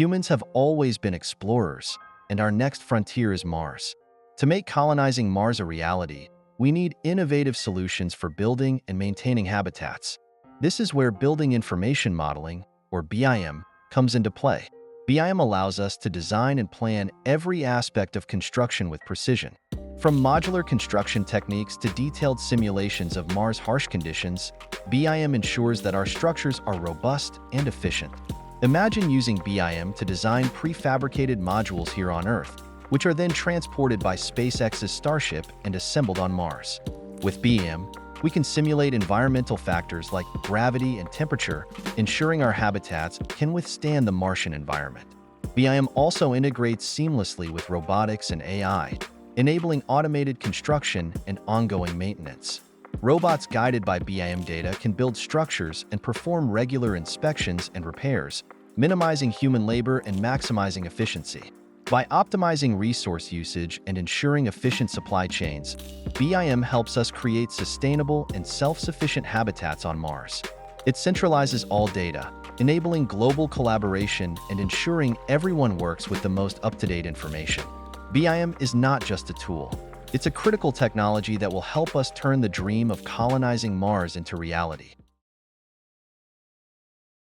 Humans have always been explorers, and our next frontier is Mars. To make colonizing Mars a reality, we need innovative solutions for building and maintaining habitats. This is where Building Information Modeling, or BIM, comes into play. BIM allows us to design and plan every aspect of construction with precision. From modular construction techniques to detailed simulations of Mars' harsh conditions, BIM ensures that our structures are robust and efficient. Imagine using BIM to design prefabricated modules here on Earth, which are then transported by SpaceX's Starship and assembled on Mars. With BIM, we can simulate environmental factors like gravity and temperature, ensuring our habitats can withstand the Martian environment. BIM also integrates seamlessly with robotics and AI, enabling automated construction and ongoing maintenance. Robots guided by BIM data can build structures and perform regular inspections and repairs, minimizing human labor and maximizing efficiency. By optimizing resource usage and ensuring efficient supply chains, BIM helps us create sustainable and self-sufficient habitats on Mars. It centralizes all data, enabling global collaboration and ensuring everyone works with the most up-to-date information. BIM is not just a tool. It's a critical technology that will help us turn the dream of colonizing Mars into reality.